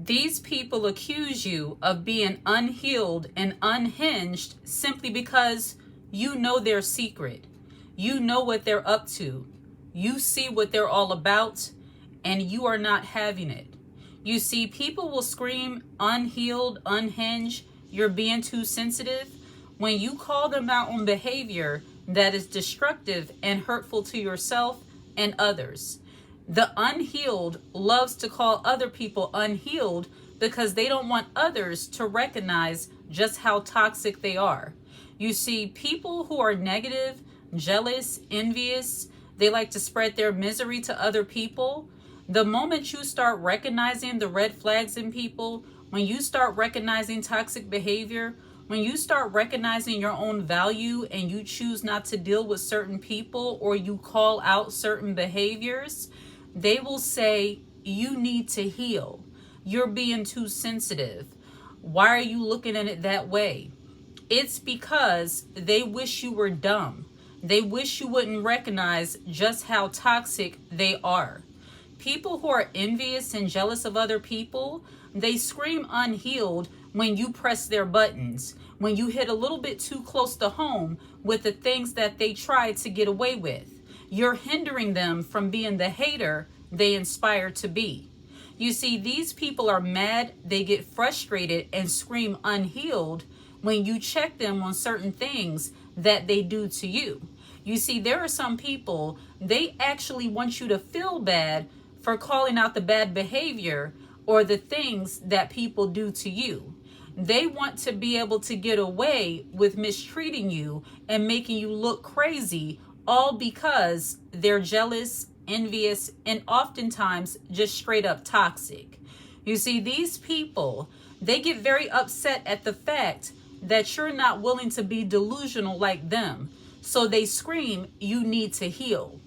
These people accuse you of being unhealed and unhinged simply because you know their secret. You know what they're up to. You see what they're all about, and you are not having it. You see, people will scream unhealed, unhinged, you're being too sensitive, when you call them out on behavior that is destructive and hurtful to yourself and others. The unhealed loves to call other people unhealed because they don't want others to recognize just how toxic they are. You see, people who are negative, jealous, envious, they like to spread their misery to other people. The moment you start recognizing the red flags in people, when you start recognizing toxic behavior, when you start recognizing your own value and you choose not to deal with certain people or you call out certain behaviors, they will say, you need to heal. You're being too sensitive. Why are you looking at it that way? It's because they wish you were dumb. They wish you wouldn't recognize just how toxic they are. People who are envious and jealous of other people, they scream unhealed when you press their buttons, when you hit a little bit too close to home with the things that they try to get away with. You're hindering them from being the hater they inspire to be. You see, these people are mad, they get frustrated and scream unhealed when you check them on certain things that they do to you. You see, there are some people, they actually want you to feel bad for calling out the bad behavior or the things that people do to you. They want to be able to get away with mistreating you and making you look crazy, all because they're jealous, envious, and oftentimes just straight up toxic. You see, these people, they get very upset at the fact that you're not willing to be delusional like them. So they scream, you need to heal.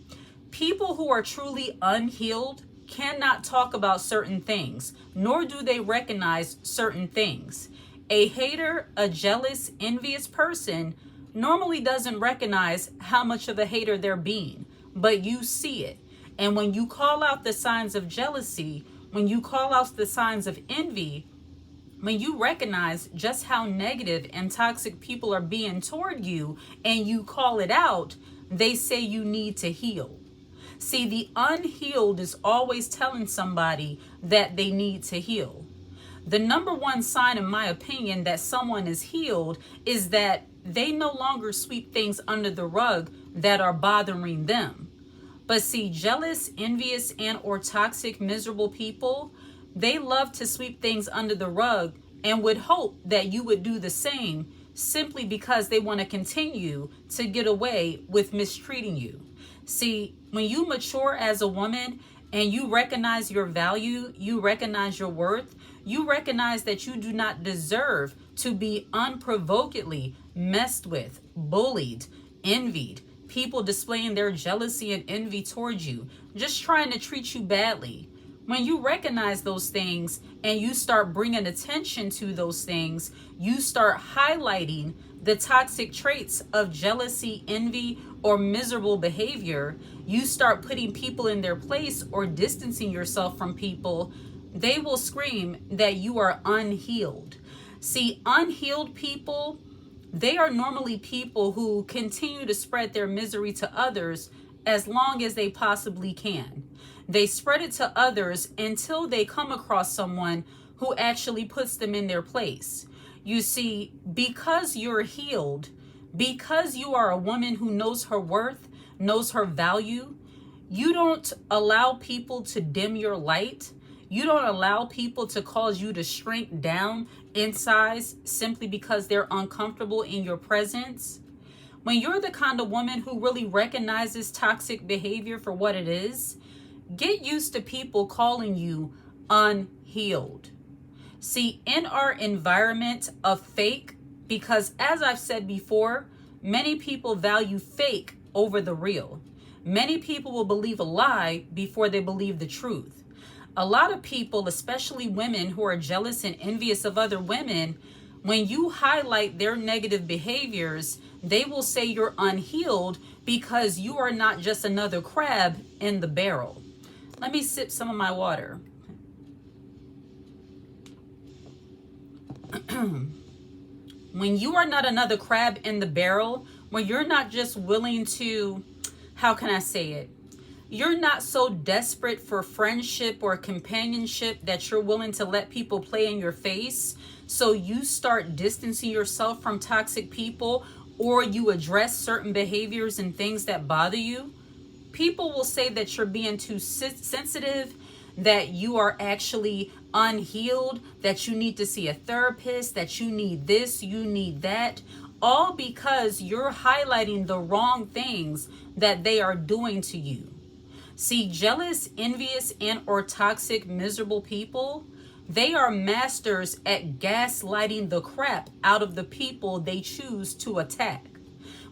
People who are truly unhealed cannot talk about certain things, nor do they recognize certain things. A hater, a jealous, envious person normally doesn't recognize how much of a hater they're being, but you see it. And when you call out the signs of jealousy, when you call out the signs of envy, when you recognize just how negative and toxic people are being toward you and you call it out, they say you need to heal. See, the unhealed is always telling somebody that they need to heal. The number one sign, in my opinion, that someone is healed is that they no longer sweep things under the rug that are bothering them. But see, jealous, envious, and or toxic, miserable people, they love to sweep things under the rug and would hope that you would do the same simply because they want to continue to get away with mistreating you. See, when you mature as a woman and you recognize your value, you recognize your worth, you recognize that you do not deserve to be unprovokedly messed with, bullied, envied, people displaying their jealousy and envy towards you, just trying to treat you badly. When you recognize those things and you start bringing attention to those things, you start highlighting the toxic traits of jealousy, envy, or miserable behavior. You start putting people in their place or distancing yourself from people. They will scream that you are unhealed. See, unhealed people, they are normally people who continue to spread their misery to others as long as they possibly can. They spread it to others until they come across someone who actually puts them in their place. You see, because you're healed, because you are a woman who knows her worth, knows her value, you don't allow people to dim your light. You don't allow people to cause you to shrink down in size simply because they're uncomfortable in your presence. When you're the kind of woman who really recognizes toxic behavior for what it is, get used to people calling you unhealed. See, in our environment of fake, because as I've said before, many people value fake over the real. Many people will believe a lie before they believe the truth. A lot of people, especially women who are jealous and envious of other women, when you highlight their negative behaviors, they will say you're unhealed because you are not just another crab in the barrel. Let me sip some of my water. When you are not another crab in the barrel, when you're not just willing to, how can I say it? You're not so desperate for friendship or companionship that you're willing to let people play in your face. So you start distancing yourself from toxic people, or you address certain behaviors and things that bother you. People will say that you're being too sensitive, that you are actually unhealed, that you need to see a therapist, that you need this, you need that, all because you're highlighting the wrong things that they are doing to you. See, jealous, envious, and or toxic, miserable people, they are masters at gaslighting the crap out of the people they choose to attack.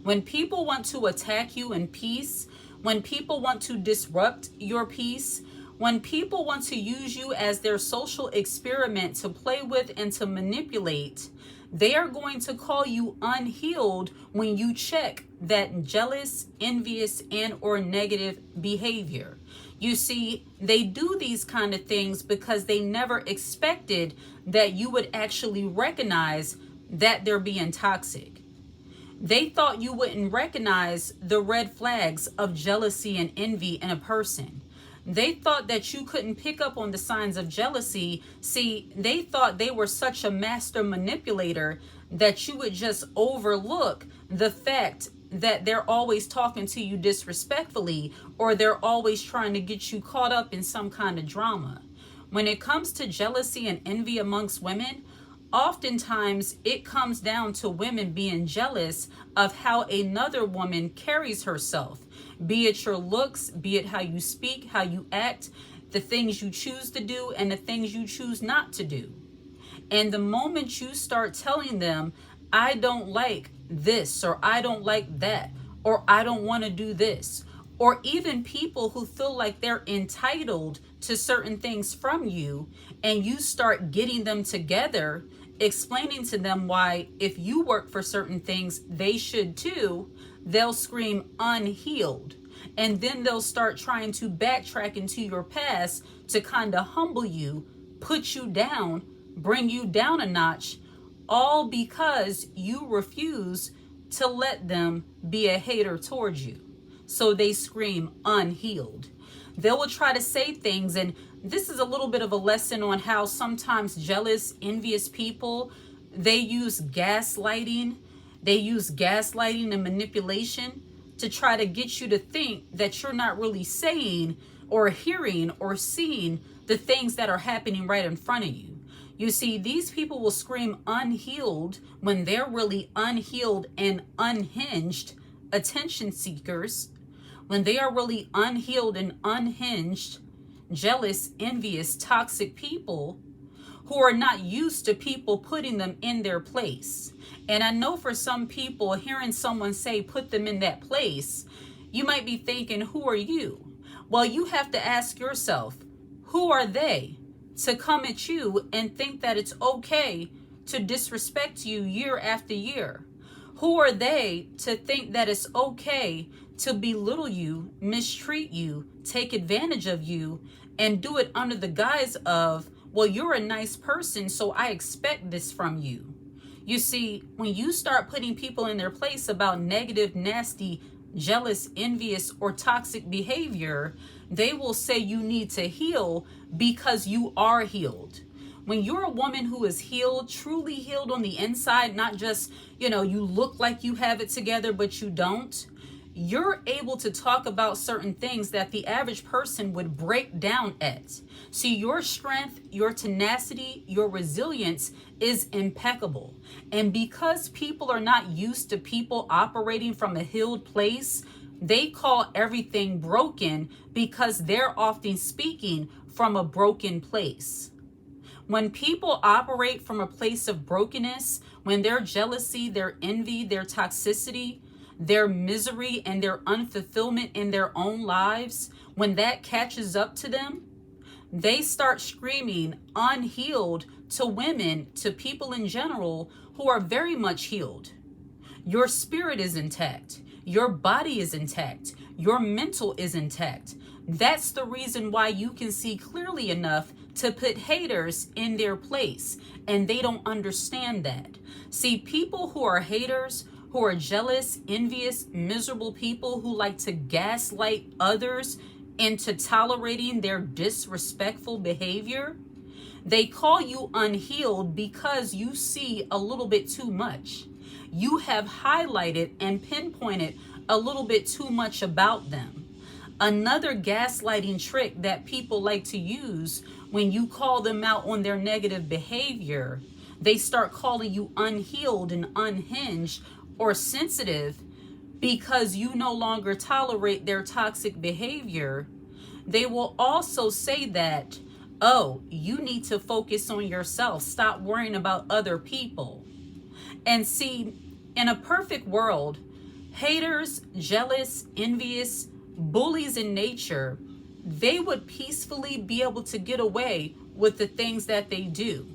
When people want to attack you in peace, when people want to disrupt your peace, when people want to use you as their social experiment to play with and to manipulate, they are going to call you unhealed when you check that jealous, envious, and or negative behavior. You see, they do these kind of things because they never expected that you would actually recognize that they're being toxic. They thought you wouldn't recognize the red flags of jealousy and envy in a person. They thought that you couldn't pick up on the signs of jealousy. See, they thought they were such a master manipulator that you would just overlook the fact that they're always talking to you disrespectfully, or they're always trying to get you caught up in some kind of drama. When it comes to jealousy and envy amongst women, oftentimes it comes down to women being jealous of how another woman carries herself, be it your looks, be it how you speak, how you act, the things you choose to do, and the things you choose not to do. And the moment you start telling them, I don't like this, or I don't like that, or I don't want to do this, or even people who feel like they're entitled to certain things from you, and you start getting them together, explaining to them why if you work for certain things, they should too, they'll scream unhealed. And then they'll start trying to backtrack into your past to kind of humble you, put you down, bring you down a notch, all because you refuse to let them be a hater towards you. So they scream unhealed. They will try to say things, and this is a little bit of a lesson on how sometimes jealous, envious people, they use gaslighting. They use gaslighting and manipulation to try to get you to think that you're not really saying or hearing or seeing the things that are happening right in front of you. You see, these people will scream unhealed when they're really unhealed and unhinged attention seekers, when they are really unhealed and unhinged, jealous, envious, toxic people who are not used to people putting them in their place. And I know for some people, hearing someone say, put them in that place, you might be thinking, who are you? Well, you have to ask yourself, who are they to come at you and think that it's okay to disrespect you year after year? Who are they to think that it's okay to belittle you, mistreat you, take advantage of you, and do it under the guise of, well, you're a nice person, so I expect this from you. You see, when you start putting people in their place about negative, nasty, jealous, envious, or toxic behavior, they will say you need to heal because you are healed. When you're a woman who is healed, truly healed on the inside, not just, you look like you have it together, but you don't, you're able to talk about certain things that the average person would break down at. See, your strength, your tenacity, your resilience is impeccable. And because people are not used to people operating from a healed place, they call everything broken because they're often speaking from a broken place. When people operate from a place of brokenness, when their jealousy, their envy, their toxicity, their misery, and their unfulfillment in their own lives, when that catches up to them, they start screaming unhealed to women, to people in general who are very much healed. Your spirit is intact. Your body is intact. Your mental is intact. That's the reason why you can see clearly enough to put haters in their place, and they don't understand that. See, people who are haters, who are jealous, envious, miserable people who like to gaslight others into tolerating their disrespectful behavior, they call you unhealed because you see a little bit too much. You have highlighted and pinpointed a little bit too much about them. Another gaslighting trick that people like to use when you call them out on their negative behavior, they start calling you unhealed and unhinged or sensitive because you no longer tolerate their toxic behavior. They will also say that, oh, you need to focus on yourself. Stop worrying about other people. And see, in a perfect world, haters, jealous, envious, bullies in nature, they would peacefully be able to get away with the things that they do.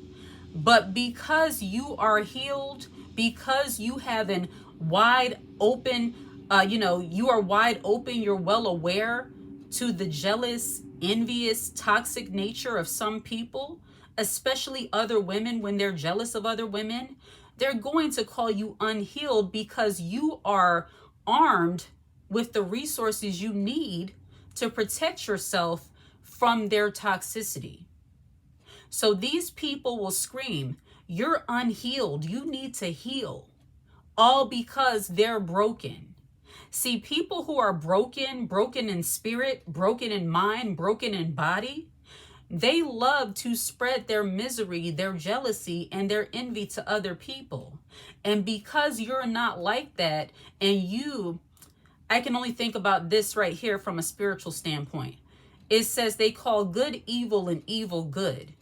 But because you are healed, because you have an wide open, you are wide open, you're well aware to the jealous, envious, toxic nature of some people, especially other women. When they're jealous of other women, they're going to call you unhealed because you are armed with the resources you need to protect yourself from their toxicity. So these people will scream, you're unhealed, you need to heal, all because they're broken. See, people who are broken in spirit, broken in mind, broken in body, they love to spread their misery, their jealousy, and their envy to other people. And because you're not like that, and I can only think about this right here from a spiritual standpoint. It says they call good evil and evil good.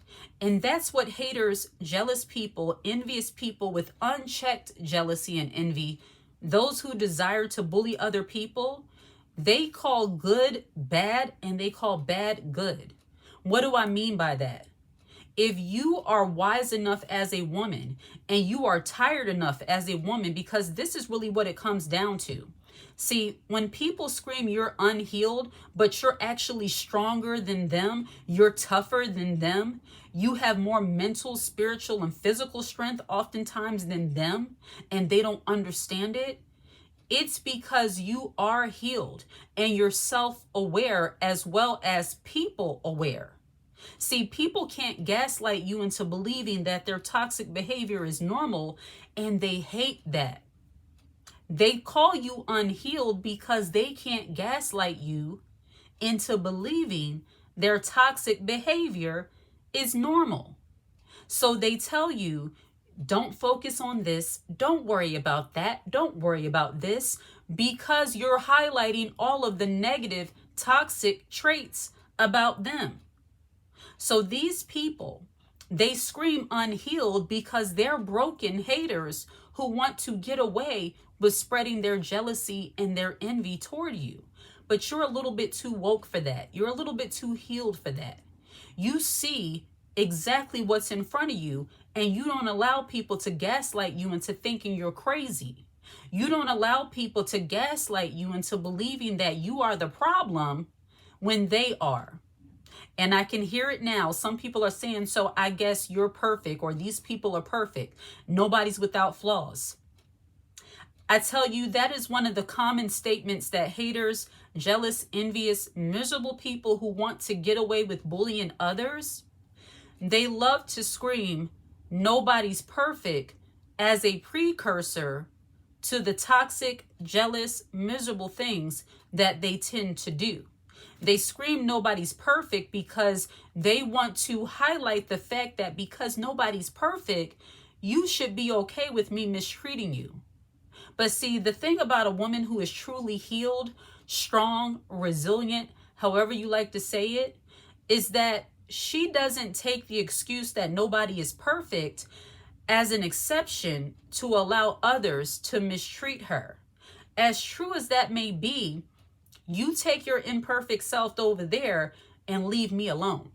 And that's what haters, jealous people, envious people with unchecked jealousy and envy, those who desire to bully other people, they call good bad and they call bad good. What do I mean by that? If you are wise enough as a woman and you are tired enough as a woman, because this is really what it comes down to. See, when people scream you're unhealed, but you're actually stronger than them, you're tougher than them, you have more mental, spiritual, and physical strength oftentimes than them, and they don't understand it, it's because you are healed and you're self-aware as well as people-aware. See, people can't gaslight you into believing that their toxic behavior is normal, and they hate that. They call you unhealed because they can't gaslight you into believing their toxic behavior is normal. So they tell you, don't focus on this, don't worry about that, don't worry about this, because you're highlighting all of the negative, toxic traits about them. So these people, they scream unhealed because they're broken haters who want to get away with spreading their jealousy and their envy toward you. But you're a little bit too woke for that. You're a little bit too healed for that. You see exactly what's in front of you, and you don't allow people to gaslight you into thinking you're crazy. You don't allow people to gaslight you into believing that you are the problem when they are. And I can hear it now. Some people are saying, so I guess you're perfect, or these people are perfect. Nobody's without flaws. I tell you, that is one of the common statements that haters, jealous, envious, miserable people who want to get away with bullying others, they love to scream, nobody's perfect, as a precursor to the toxic, jealous, miserable things that they tend to do. They scream nobody's perfect because they want to highlight the fact that because nobody's perfect, you should be okay with me mistreating you. But see, the thing about a woman who is truly healed, strong, resilient, however you like to say it, is that she doesn't take the excuse that nobody is perfect as an exception to allow others to mistreat her. As true as that may be, you take your imperfect self over there and leave me alone.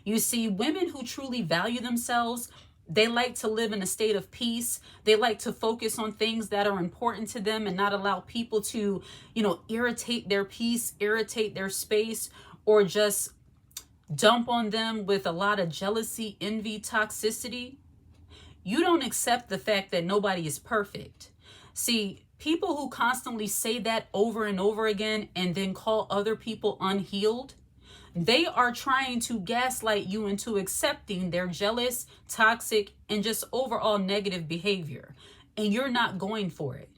You see, women who truly value themselves, they like to live in a state of peace. They like to focus on things that are important to them and not allow people to, irritate their peace, irritate their space, or just dump on them with a lot of jealousy, envy, toxicity, you don't accept the fact that nobody is perfect. See, people who constantly say that over and over again and then call other people unhealed, they are trying to gaslight you into accepting their jealous, toxic, and just overall negative behavior. And you're not going for it.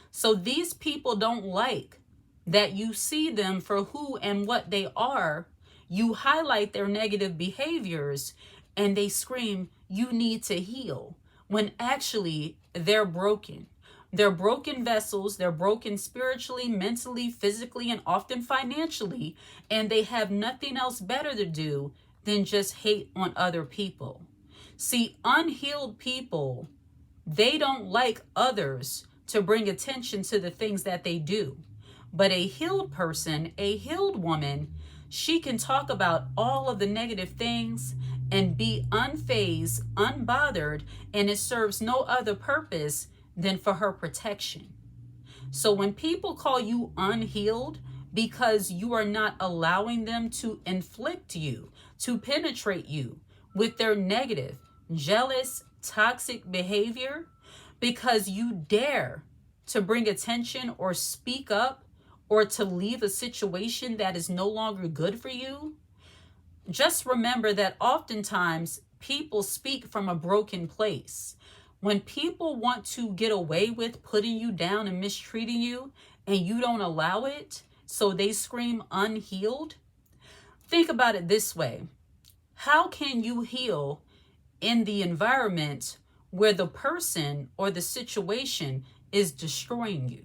So these people don't like that you see them for who and what they are. You highlight their negative behaviors and they scream, you need to heal, when actually they're broken. They're broken vessels. They're broken spiritually, mentally, physically, and often financially. And they have nothing else better to do than just hate on other people. See, unhealed people, they don't like others to bring attention to the things that they do. But a healed person, a healed woman, she can talk about all of the negative things and be unfazed, unbothered, and it serves no other purpose than for her protection. So when people call you unhealed because you are not allowing them to inflict you, to penetrate you with their negative, jealous, toxic behavior, because you dare to bring attention or speak up or to leave a situation that is no longer good for you, just remember that oftentimes people speak from a broken place. When people want to get away with putting you down and mistreating you and you don't allow it, so they scream unhealed, think about it this way. How can you heal in the environment where the person or the situation is destroying you?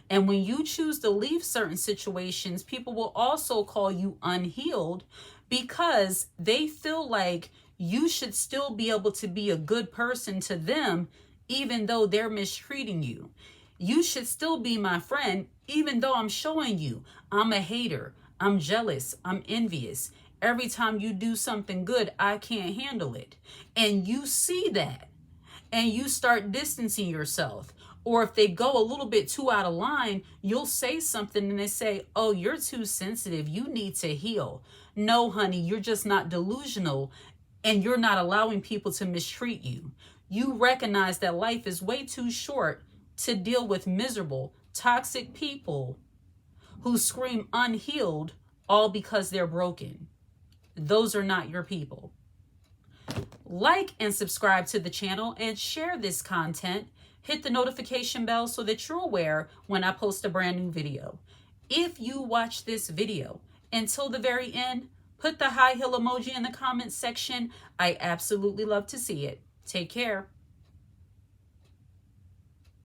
And when you choose to leave certain situations, people will also call you unhealed because they feel like you should still be able to be a good person to them, even though they're mistreating you. You should still be my friend, even though I'm showing you I'm a hater, I'm jealous, I'm envious. Every time you do something good, I can't handle it. And you see that and you start distancing yourself. Or if they go a little bit too out of line, you'll say something and they say, oh, you're too sensitive. You need to heal. No, honey, you're just not delusional and you're not allowing people to mistreat you. You recognize that life is way too short to deal with miserable, toxic people who scream unhealed all because they're broken. Those are not your people. Like and subscribe to the channel and share this content. Hit the notification bell so that you're aware when I post a brand new video. If you watch this video until the very end, put the high heel emoji in the comments section. I absolutely love to see it. Take care.